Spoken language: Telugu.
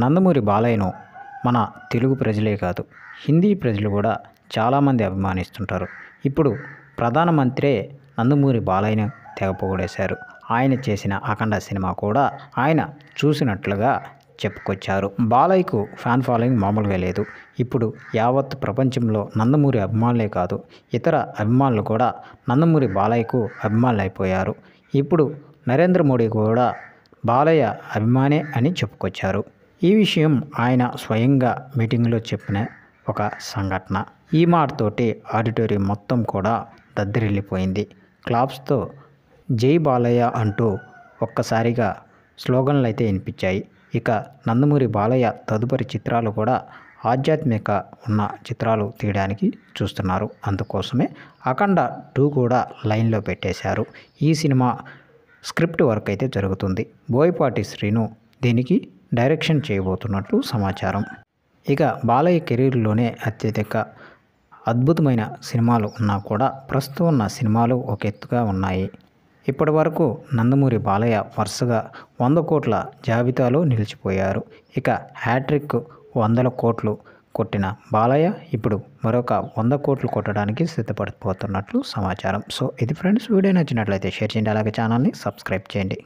నందమూరి బాలయ్యను మన తెలుగు ప్రజలే కాదు, హిందీ ప్రజలు కూడా చాలామంది అభిమానిస్తుంటారు. ఇప్పుడు ప్రధానమంత్రే నందమూరి బాలయ్యను తెగ పొగిడేశారు. ఆయన చేసిన అఖండ సినిమా కూడా ఆయన చూసినట్లుగా చెప్పుకొచ్చారు. బాలయ్యకు ఫ్యాన్ ఫాలోయింగ్ మామూలుగా లేదు. ఇప్పుడు యావత్ ప్రపంచంలో నందమూరి అభిమానులే కాదు, ఇతర అభిమానులు కూడా నందమూరి బాలయ్యకు అభిమానులు అయిపోయారు. ఇప్పుడు నరేంద్ర మోడీ కూడా బాలయ్య అభిమానే అని చెప్పుకొచ్చారు. ఈ విషయం ఆయన స్వయంగా మీటింగ్లో చెప్పిన ఒక సంఘటన. ఈ మాటతోటి ఆడిటోరియం మొత్తం కూడా దద్దరిల్లిపోయింది. క్లాప్స్తో జై బాలయ్య అంటూ ఒక్కసారిగా స్లోగన్లు అయితే వినిపించాయి. ఇక నందమూరి బాలయ్య తదుపరి చిత్రాలు కూడా ఆధ్యాత్మిక ఉన్న చిత్రాలు తీయడానికి చూస్తున్నారు. అందుకోసమే అఖండ 2 కూడా లైన్లో పెట్టేశారు. ఈ సినిమా స్క్రిప్ట్ వర్క్ అయితే జరుగుతుంది. బోయపాటి శ్రీను దీనికి డైరెక్షన్ చేయబోతున్నట్లు సమాచారం. ఇక బాలయ్య కెరీర్లోనే అత్యధిక అద్భుతమైన సినిమాలు ఉన్నా కూడా ప్రస్తుతం ఉన్న సినిమాలు ఒక ఎత్తుగా ఉన్నాయి. ఇప్పటి వరకు నందమూరి బాలయ్య వరుసగా 100 కోట్ల జాబితాలో నిలిచిపోయారు. ఇక హ్యాట్రిక్ 100 కోట్లు కొట్టిన బాలయ్య ఇప్పుడు మరొక 100 కోట్లు కొట్టడానికి సిద్ధపడిపోతున్నట్లు సమాచారం. సో ఇది ఫ్రెండ్స్, వీడియో నచ్చినట్లయితే షేర్ చేయండి, అలాగే ఛానల్ని సబ్స్క్రైబ్ చేయండి.